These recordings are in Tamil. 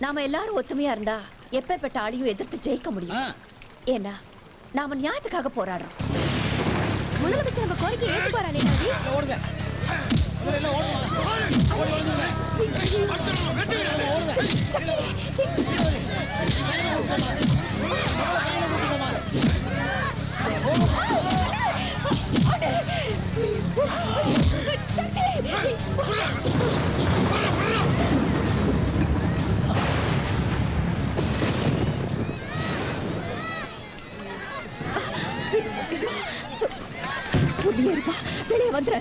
நாம எல்லாரும் ஒத்துமையா இருந்தா எப்பேற்பட்ட ஆளையும் எதிர்த்து ஜெயிக்க முடியும். ஏன்னா நாம நியாயத்துக்காக போராடுறோம். முதலமைச்சர் நம்ம கோரிக்கை ஏற்றுப்பாரா? ஓடுங்க. வெளியே வந்துற.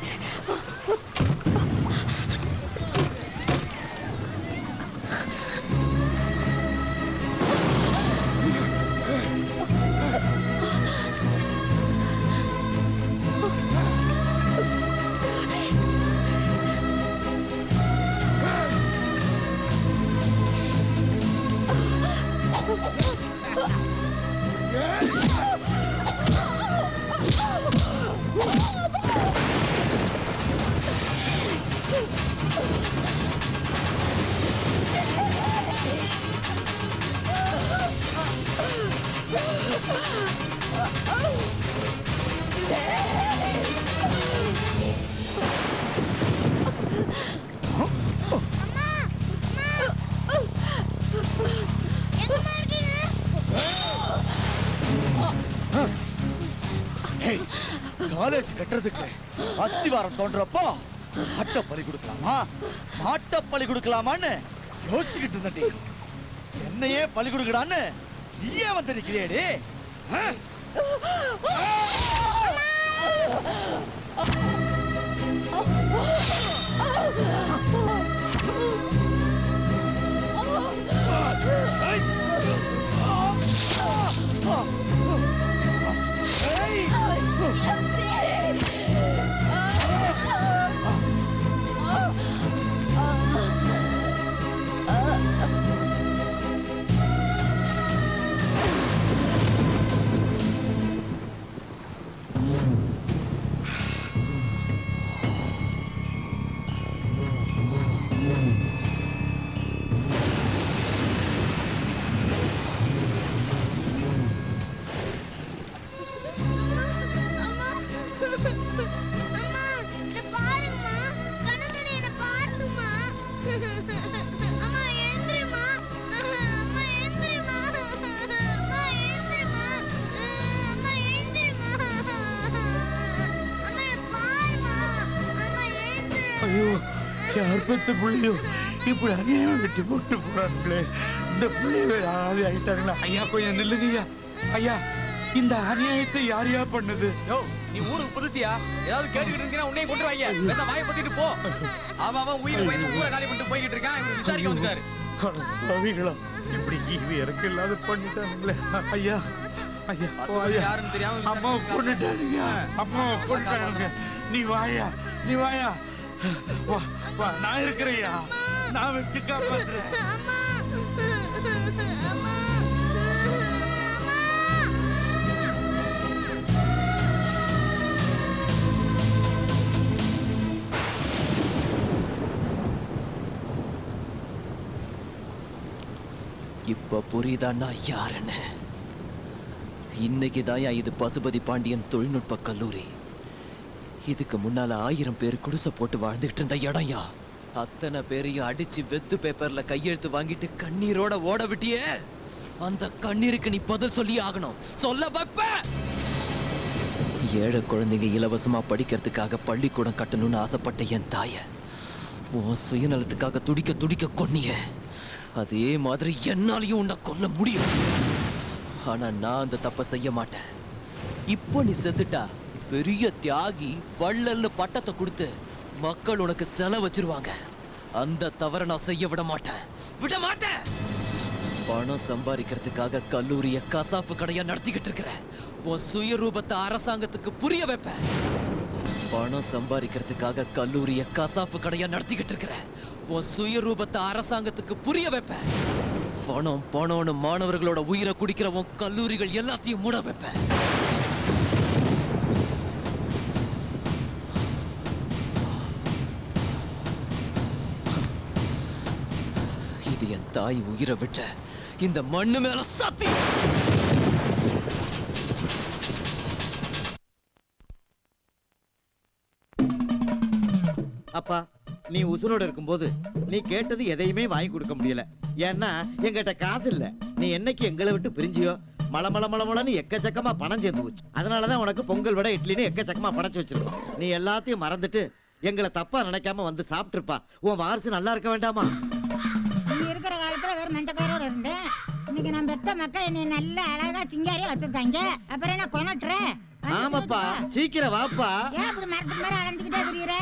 காலேஜ் கட்டுறதுக்கு அஸ்திவாரம் தோன்றப்போ ஆட்ட பலி கொடுக்கலாமா மாட்ட பலி கொடுக்கலாமான்னு யோசிச்சுக்கிட்டு இருந்தேன். என்னையே பலி கொடுக்கடான்னு நீயே வந்து நிக்கிறியேடி. ஐயோ, யார் பெத்த பிள்ளையோ இப்படி அநியாயம் வெட்டி போட்டு போறாங்களே. இந்த பிள்ளைய ஆதி ஆயிட்டாங்களா? ஐயா கொஞ்சம் நில்லுங்கய்யா. ஐயா, இந்த அநியாயத்தை யாரையா பண்ணது? யோ, நீ ஊருக்கு புதுசியா? ஏதாவது கேட்டுக்கிட்டு இருக்கீங்கன்னா உன்னையும் கொண்டு வாங்க. பேச வாயை பத்திட்டு போ. அவன் உயிர் போய் ஊரை காலி பண்ணிட்டு போய்கிட்டு இருக்கான். இவரு விசாரிக்க வந்துட்டாரு. கவிகளா இப்படி ஈவி இறக்க இல்லாத பண்ணிட்டானுங்களே. ஐயா ஐயா, யாருன்னு தெரியாம அம்மாவை கொண்டுட்டானுங்க. அம்மாவை கொண்டுட்டானுங்க. நீ வாயா, நீ வாயா. வா வா, நான் இருக்கிறையா. நான் வச்சு காப்பாத்துறேன். இப்ப புரியுதான்னா யாருன்னு? இன்னைக்குதான் இது பசுபதி பாண்டியன் தொழில்நுட்ப கல்லூரி. இதுக்கு முன்னால 1000 பேர் குடிசை போட்டு வாழ்ந்துகிட்டு இருந்த இடம்யா. அத்தனை பேரையும் அடிச்சு வெத்து பேப்பர்ல கையெழுத்து வாங்கிட்டு கண்ணீரோட ஓட விட்டியே. அந்த கண்ணீருக்கு நீ பதில் சொல்லி ஆகணும். சொல்ல வைப்ப. ஏழை குழந்தைங்க இலவசமா படிக்கிறதுக்காக பள்ளிக்கூடம் கட்டணும்னு ஆசைப்பட்ட என் தாய உன் சுயநலத்துக்காக துடிக்க துடிக்க கொன்னிய. அதே மாதிரி என்னாலையும் உன்னை கொல்ல முடியும். ஆனா நான் அந்த தப்ப செய்ய மாட்டேன். இப்போ நீ செத்துட்டா பெரிய தியாகி வள்ளல்னு பட்டத்தை கொடுத்து மக்கள் உனக்கு செலவு வச்சிருவாங்க. அந்த தவறை நான் செய்ய விட மாட்டேன், விட மாட்டேன். பணம் சம்பாதிக்கிறதுக்காக கல்லூரிய கசாப்பு கடையா நடத்திக்கிட்டு இருக்கிற உன் சுயரூபத்தை அரசாங்கத்துக்கு புரிய வைப்பேன். பணம் சம்பாதிக்கிறதுக்காக கல்லூரிய கசாப்பு கடையா நடத்திக்கிட்டு இருக்கிற உன் சுயரூபத்தை அரசாங்கத்துக்கு புரிய வைப்பேன். பணம் பணம்னு மாணவர்களோட உயிரை குடிக்கிற உன் கல்லூரிகள் எல்லாத்தையும் மூட வைப்பேன். இது என் தாய் உயிரை விட்ட இந்த மண்ணு மேல சத்தியம். அப்பா, நீ உசுரோட இருக்கும்போது நீ கேட்டது எதையுமே வாங்கி கொடுக்க முடியல. ஏன்னா எங்கிட்ட காசு இல்ல. நீ என்னைக்கு எங்களை விட்டு பிரிஞ்சியோ மளமளன்னு எக்கச்சக்கமா பணம் சேர்ந்து போச்சு. அதனாலதான் உனக்கு பொங்கல் விட இட்லின்னு எக்கச்சக்கமா படைச்சு வச்சிருக்கோம். நீ எல்லாத்தையும் மறந்துட்டு எங்களை தப்பா நினைக்காம வந்து சாப்பிட்டுருப்பா. உன் வாரிசு நல்லா இருக்க வேண்டாமா? நீ இருக்கிற காலத்துல வேற மஞ்சக்காரோட இருந்தேன். இன்னைக்கு நான் பெத்த மக்கள் என்னை நல்ல அழகா சிங்காரியா வச்சிருக்காங்க. அப்புறம் என்ன கொனட்டுற? ஆமாப்பா, சீக்கிரம் வாப்பா. ஏன் அப்படி மரத்துக்கு மேல அலைஞ்சுக்கிட்டே திரியுற?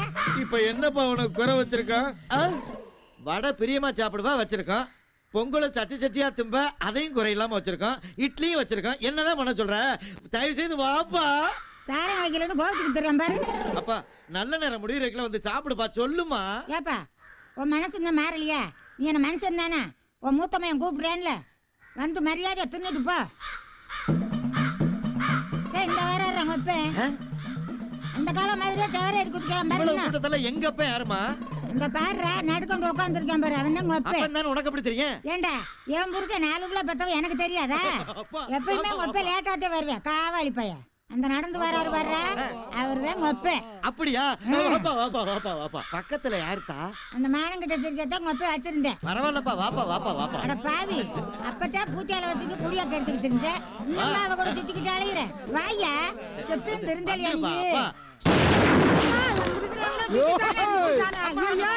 இப்ப என்னப்பா உனக்கு குறை வச்சிருக்கோம்? வடை பிரியமா சாப்பிடுவா வச்சிருக்கோம். பொங்கலை சட்டி சட்டியா திம்ப அதையும் குறையில்லாம வச்சிருக்கோம். இட்லியும் வச்சிருக்கோம். என்னதான் பண்ண சொல்ற? தயவு செய்து வாப்பா. சாரம் வைக்கலன்னு கோபத்துக்கு தெரியும் பாரு. அப்பா, நல்ல நேரம் முடிவுரைக்குள்ள வந்து சாப்பிடுப்பா. சொல்லுமா. ஏப்பா, உன் மனசு இன்னும் மாறலையா? நீ என்ன மனுஷன் தானே? உன் மூத்தமையன் கூப்பிடுறேன்ல, வந்து மரியாதையா தின்னுட்டு போ. ஏய், இந்த வர்றாங்க இப்ப அந்த காலம் மாதிரியே சவரேறி குதிக்கலாம் இவ்வளவு பாருங்க. கூட்டத்துல எங்க அப்பா யாருமா? இந்த பாடுற நடுக்கொண்டு உட்காந்துருக்கேன் பாரு, அவன் தான் கொப்பை. அப்பன் தானே, உனக்கு எப்படி தெரியும்? ஏண்டா, என் புருஷன் 4 கிலோ பெத்தவன் எனக்கு தெரியாதா? அப்பா, எப்பயுமே கொப்பை லேட்டாத்தே வருவேன். காவாளி பையன் அந்த நடந்து வர்றாரு வர்ற, அவர்தான் கொப்பை. அப்படியா? வாப்பா வாப்பா வாப்பா வாப்பா. பக்கத்துல யாருத்தா? அந்த மானங்கிட்ட திருக்கத்தான் கொப்பை வச்சிருந்தேன். பரவாயில்லப்பா, வாப்பா வாப்பா வாப்பா. அட பாவி, அப்பதான் பூத்தியால வச்சுட்டு குடியா கெடுத்துக்கிட்டு இருந்தேன். இன்னும் அவ கூட சுத்திக்கிட்டு அழையிற. வாயா, செத்து திருந்தலியா நீ? அப்பா, அம்மா, உன் புருஷன் எவ்வளவு சுத்திட்டானா? ஐயையோ,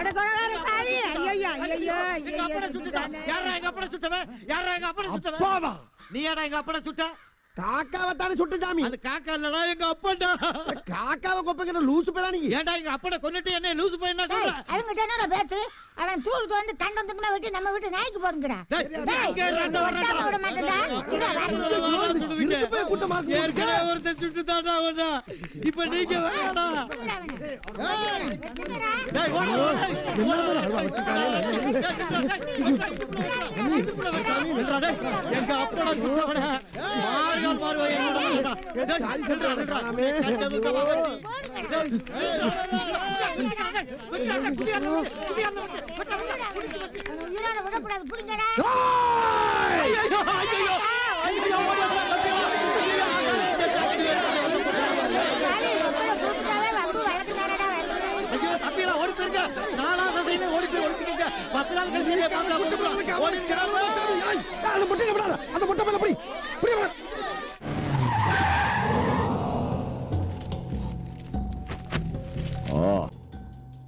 அட கொலகார பாவி. ஐயையோ, ஐயையோ, எங்க அப்பனை ஐயையோ, சுட்டுட்டான். சுத்திட்டானே. யாரா எங்க அப்பனை சுட்டவன்? யாரா எங்க அப்பனை சுட்டவன்? அப்பாவா? நீ யாரா எங்க அப்பனை சுட்ட? காக்காவை தானே சுட்டு ஜாமி. அது காக்கா இல்லடா, எங்க அப்பன்டா. காக்காவை கொப்பைக்கிற லூசு பேரா நீ. ஏன்டா எங்க அப்பனை கொன்னுட்டு என்ன லூசு போய் என்ன சொல்ற? ஏய், அவங்கிட்ட என்னடா பேச்சு? அவன் தூக்கிட்டு வந்து கண்டம் துண்டமா வெட்டி நம்ம வீட்டு நாய்க்கு போடுங்கடா. டேய், இங்க இரு, அங்க வர்றா. ஒட்டாம விட மாட்டேன்டா. இதோ வரேன். இருக்கு போய் கூட்டமா இருக்கு. ஏற்கனவே ஒருத்தன் சுட்டுட்டான்டா அவனா. இப்ப நீங்க வேணா. வெட்டுங்கடா அவனை. வெட்டுங்கடா. டேய், ஓடு, ஓடு. என்ன மாதிரி அல்வா வச்சிருக்காங்க? எங்க அப்பனை சுட்டவன மாறுகால் மாறுவாய். சாரி சொல்றானே காணாமே. அவன் உயிரோட விடக்கூடாது. பிடிங்கடா. பாவி, கொப்பரை கூப்பிட்டாவே வம்பு வழக்குதானடா வருது. ஐயோ, தம்பிலாம் ஓடி போயிருங்க. நாலாவது சைடுல ஓடி போய் ஒளிச்சுக்கங்க. 10 நாள் கழிச்சு நீங்க பார்க்கலாம். விட்டுப்புடுறோம். ஓடி கிடப்பா. ஏய், அந்த முட்டையை விடாத. அந்த முட்டை மேல புடி. புடி மேல.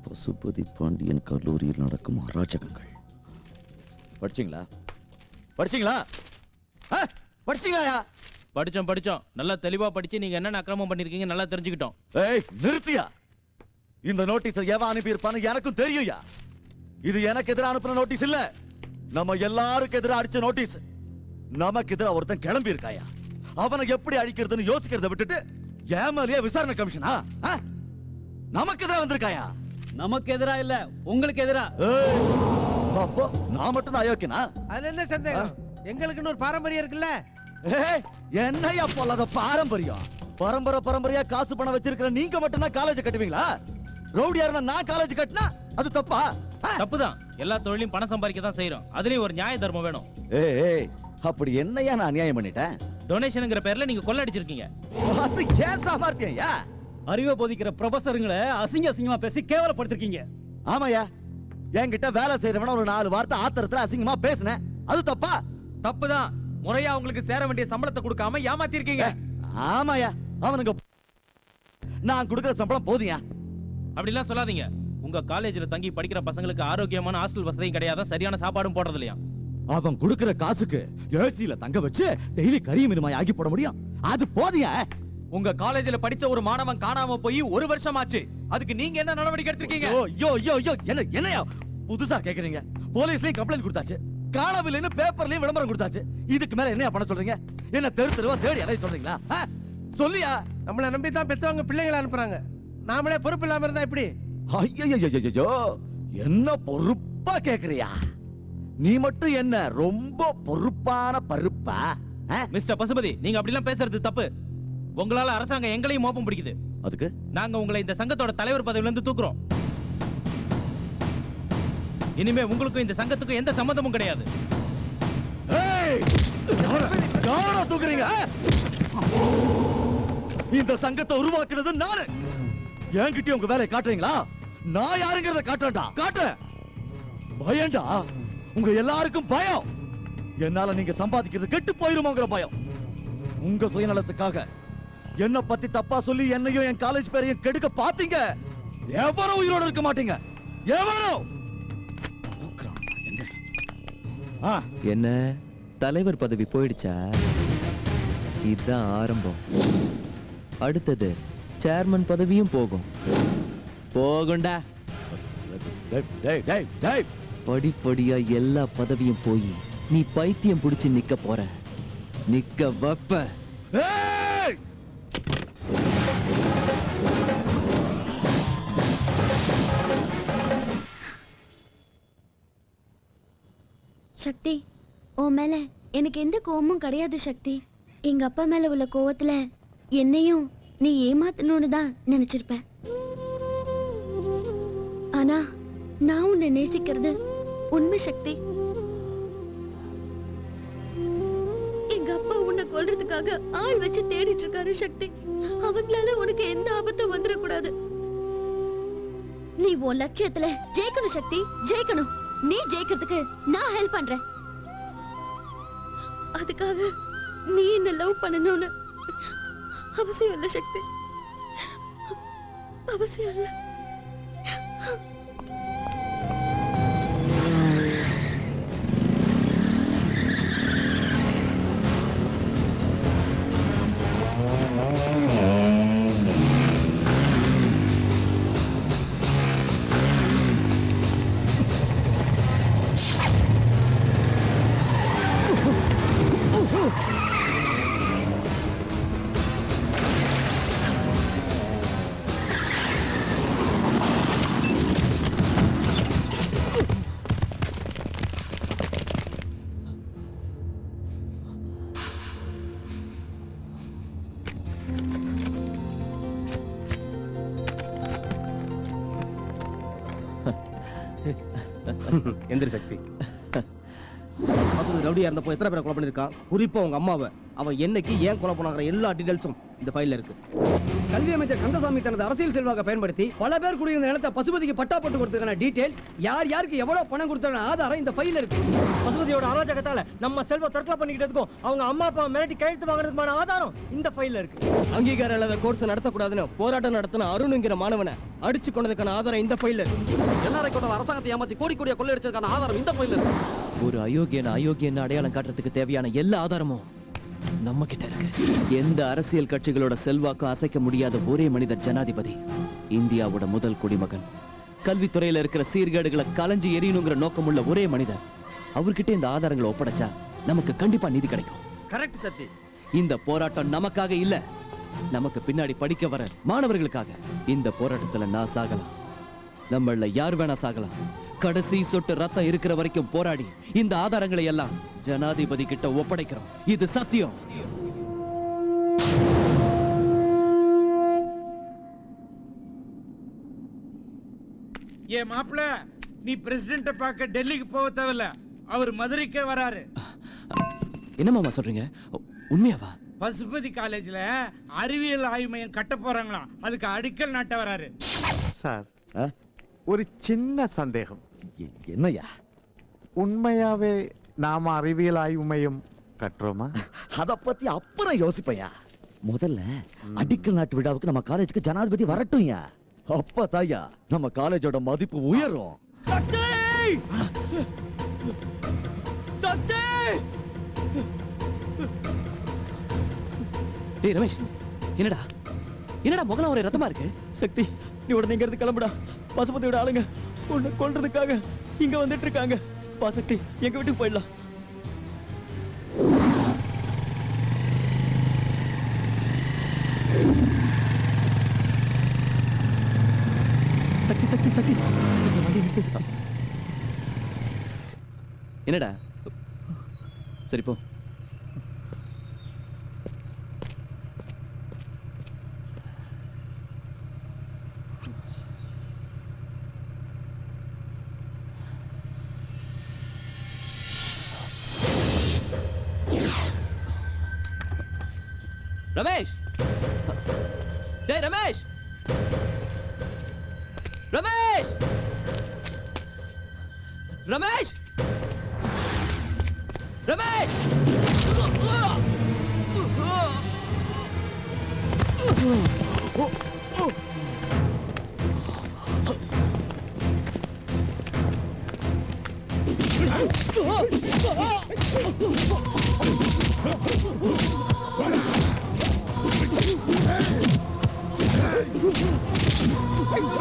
பசுபதி பாண்டியன் கல்லூரியில் நடக்கும் அராஜகங்கள். படிச்சீங்களா? படிச்சீங்களா? படிச்சீங்களா? படிச்சோம் நல்லா தெளிவா படிச்சு நீங்க என்னென்ன அக்கிரமம் பண்ணிருக்கீங்க நல்லா தெரிஞ்சுக்கிட்டோம். ஏய், நிறுத்தியா? இந்த நோட்டீஸ் எவன் அனுப்பி இருப்பான்னு எனக்கும் தெரியும்யா. இது எனக்கு எதிராக அனுப்புன நோட்டீஸ் இல்ல, நம்ம எல்லாருக்கும் எதிராக அடிச்ச நோட்டீஸ். நமக்கு எதிராக ஒருத்தன் கிளம்பி இருக்காயா. அவனை எப்படி அழிக்கிறதுன்னு யோசிக்கிறத விட்டுட்டு ஏமாலியா விசாரணை கமிஷனா? நமக்கு எதிராக வந்திருக்காயா? நமக்கு எதிரா இல்ல, உங்களுக்கு எதிரா. ஏய், அப்போ நான் மட்டும் தான் அயோக்கியனா? அதுல என்ன சந்தேகம்? எங்களுக்குன்னு ஒரு பாரம்பரியம் இருக்குல்ல. ஏய், என்னையா பொல்லாத பாரம்பரியம்? பரம்பரையா காசு பணம் வச்சிருக்கிற நீங்க மட்டும் தான் காலேஜ் கட்டுவீங்களா? ரவுடியா இருந்தா நான் காலேஜ் கட்டினா அது தப்பா? தப்புதான். எல்லா தொழிலையும் பணம் சம்பாதிக்க தான் செய்யறோம். அதுலயும் ஒரு நியாய தர்மம் வேணும். ஏய், அப்படி என்னையா நான் அநியாயம் பண்ணிட்டேன்? டொனேஷன்ங்கிற பேர்ல நீங்க கொள்ளடிச்சிருக்கீங்க. அது ஏன் சாமர்த்தியம்யா? அறிவை போதிக்கிற ப்ரொஃபசருங்களை அசிங்கமா பேசி கேவலப்படுத்திருக்கீங்க. ஆமாயா, என்கிட்ட வேலை செய்யறவன ஒரு 4 வார்த்தை ஆத்திரத்துல அசிங்கமா பேசுனேன். அது தப்பா? தப்புதான். முறையா உங்களுக்கு சேர வேண்டிய சம்பளத்தை கொடுக்காம ஏமாத்திருக்கீங்க. ஆமாயா, அவனுங்க நான் கொடுக்கிற சம்பளம் போதியா? அப்படிலாம் சொல்லாதீங்க. உங்க காலேஜ்ல தங்கி படிக்கிற பசங்களுக்கு ஆரோக்கியமான ஹாஸ்டல் வசதியும் கிடையாது, சரியான சாப்பாடும் போடுறது இல்லையா. அவன் கொடுக்கிற காசுக்கு ஏசில தங்க வச்சு டெய்லி கறி மீனுமாய் ஆக்கி போட முடியும். அது போதியா? உங்க காலேஜ்ல படிச்ச ஒரு மாணவன் காணாம போய் 1 வருஷம் ஆச்சு. அதுக்கு நீங்க என்ன நடவடிக்கை எடுத்திருக்கீங்க? ஐயோ, என்னையா புதுசா கேக்குறீங்க? போலீஸ்லயும் கம்ப்ளைண்ட் கொடுத்தாச்சு, காணவில்லைன்னு பேப்பர்லயும் விளம்பரம் கொடுத்தாச்சு. இதுக்கு மேல என்னையா பண்ண சொல்றீங்க? என்ன தெருவா தேடி அலைய சொல்றீங்களா? சொல்லியா? நம்மள நம்பி தான் பெத்தவங்க பிள்ளைகளை அனுப்புறாங்க. நாமளே பொறுப்பு இல்லாம இருந்தா எப்படி? ஐயோ, என்ன பொறுப்பா கேக்குறியா? நீ மட்டும் என்ன ரொம்ப பொறுப்பான பருப்பா? மிஸ்டர் பசுபதி, நீங்க அப்படிலாம் பேசுறது தப்பு. உங்களால அரசாங்கம் எங்களையும் மோப்பம் பிடிக்குது. அதுக்கு நாங்க உங்களை இந்த சங்கத்தோட தலைவர் பதவியில இருந்து தூக்குறோம். இனிமே உங்களுக்கும் இந்த சங்கத்துக்கும் எந்த சம்பந்தமும் கிடையாது. ஏய், யாரா தூக்குறீங்க? இந்த சங்கத்தை உருவாக்குறது நானு. என்கிட்ட உங்க வேலையை காட்டுறீங்களா? நான் யாருங்கிறத காட்டுறேன்டா, காட்டுறேன். பயம்டா, உங்க எல்லாருக்கும் பயம். என்னால நீங்க சம்பாதிக்கிறது கெட்டு போயிருமோங்கிற பயம். உங்க சுயநலத்துக்காக என்ன பத்தி தப்பா சொல்லி என்னையும் என் காலேஜ் பேரையும் கெடுக்க பாத்தீங்க. எவரும் உயிரோட இருக்க மாட்டீங்க, எவரும். என்ன தலைவர் பதவி போயிடுச்சா? இதுதான் ஆரம்பம். அடுத்தது சேர்மன் பதவியும் போகும். போகுண்டா. படிப்படியா எல்லா பதவியும் போய் நீ பைத்தியம் பிடிச்சு நிக்க போற. நிக்க வப்ப. சக்தி, உன் மேல எனக்கு எந்த கோவமும் கிடையாது சக்தி. எங்க அப்பா மேல உள்ள கோவத்துல என்னையும் நீ ஏமாத்தணும்னு தான் நினைச்சிருப்ப. ஆனா நான் உன்னை நேசிக்கிறது உண்மை சக்தி. எங்க அப்பா உன்னை கொல்றதுக்காக ஆள் வச்சு தேடிட்டு இருக்காரு சக்தி. அவங்களால உனக்கு எந்த ஆபத்தும் வந்துடக்கூடாது. நீ உன் லட்சியத்துல ஜெயிக்கணும் சக்தி, ஜெயிக்கணும். நீ ஜெயிக்கிறதுக்கு நான் ஹெல்ப் பண்றேன். அதுக்காக நீ என்ன லவ் பண்ணணும்னு அவசியம் இல்ல சக்தி, அவசியம் இல்ல. எந்திரி சக்தி. ரவுடியா இருந்தப்போ எத்தனை பேரை கொலை பண்ணிருக்கான்? குறிப்பா உங்க அம்மாவை. அவன் என்னைக்கு ஏன் கொலை பண்ணாங்கிற எல்லா டீடைல்ஸும் இந்த ஃபைல்ல இருக்கு. கல்வி அமைச்சர் கந்தசாமி தனது அரசியல் செல்வாக்க பயன்படுத்தி பல பேர் குடியிருந்த நிலத்தை பசுபதிக்கு பட்டா போட்டு கொடுத்ததுக்கான டீடைல்ஸ், யார் யாருக்கு எவ்வளவு பணம் கொடுத்ததுக்கான ஆதாரம் இந்த ஃபைல்ல இருக்கு. பசுபதியோட அராஜகத்தால நம்ம செல்வ தற்கொலை பண்ணிக்கிட்டதுக்கும் அவங்க அம்மா அப்பா மிரட்டி கையெழுத்து வாங்குறதுக்கான ஆதாரம் இந்த ஃபைல்ல இருக்கு. அங்கீகாரம் இல்லாத கோர்ஸ் நடத்தக்கூடாதுன்னு போராட்டம் நடத்தின அருணுங்கிற மாணவனை அடிச்சு கொண்டதுக்கான ஆதாரம் இந்த ஃபைல்ல இருக்கு. என்ஆர்ஐ கூட அரசாங்கத்தை ஏமாத்தி கோடி கோடியா கொள்ளையடிச்சதுக்கான ஆதாரம் இந்த ஃபைல்ல இருக்கு. ஒரு அயோக்கியன் அடையாளம் காட்டுறதுக்கு தேவையான எல்லா ஆதாரமும் நம்ம கிட்ட இருக்கு. எந்த அரசியல் கட்சிகளோட செல்வாக்கும் அசைக்க முடியாத ஒரே மனிதர் ஜனாதிபதி, இந்தியாவோட முதல் குடிமகன். கல்வித்துறையில இருக்கிற சீர்கேடுகளை கலைஞ்சு எரியணுங்கிற நோக்கமுள்ள ஒரே மனிதர். அவர்கிட்ட இந்த ஆதாரங்களை ஒப்படைச்சா நமக்கு கண்டிப்பா நீதி கிடைக்கும். கரெக்ட் சக்தி. இந்த போராட்டம் நமக்காக இல்ல, நமக்கு பின்னாடி படிக்க வர மாணவர்களுக்காக. இந்த போராட்டத்துல நான் சாகலாம், நம்மள யார் வேணா சாகலாம். கடைசி சொட்டு ரத்தம் இருக்கிற வரைக்கும் போராடி இந்த ஆதாரங்களை எல்லாம் ஜனாதிபதி கிட்ட ஒப்படைக்கிறோம். இது சத்தியம். ஏ மாப்பிள்ள, நீ பிரசிடென்ட்ட பார்க்க டெல்லிக்கு போக தேவையில்ல, அவர் மதுரைக்கே வராரு. என்ன மாமா சொல்றீங்க? உண்மையாவா? பசுபதி காலேஜ்ல அறிவியல் ஆய்வு மையம் கட்ட போறாங்களாம், அதுக்கு அடிக்கல் நாட்ட வராரு. சார், ஒரு சின்ன சந்தேகம். என்னையா? உண்மையாவே நாம அறிவியல் ஆய்வு மையம் கட்டுறோமா? அத பத்தி அப்புறம் யோசிப்பையா. முதல்ல அடிக்கல் நாட்டு விழாவுக்கு நம்ம காலேஜுக்கு ஜனாதிபதி வரட்டும்யா. அப்பதாயா நம்ம காலேஜோட மதிப்பு உயரும். டேய் ரமேஷ், என்னடா முகலாம் ஒரே ரத்தமா இருக்கு? சக்தி, நீ உடனே இங்க இருந்து கிளம்புடா. பசுபதியோட ஆளுங்க உன்னை கொல்றதுக்காக இங்க வந்துட்டு இருக்காங்க. பா சக்தி, எங்க வீட்டுக்கு போயிடலாம். சக்தி சக்தி சக்தி, வண்டி நிறுத்து சக்தி. என்னடா? சரி போ. ரமேஷ் டேய் ரமேஷ் ரமேஷ் ரமேஷ் ரமேஷ் Hey!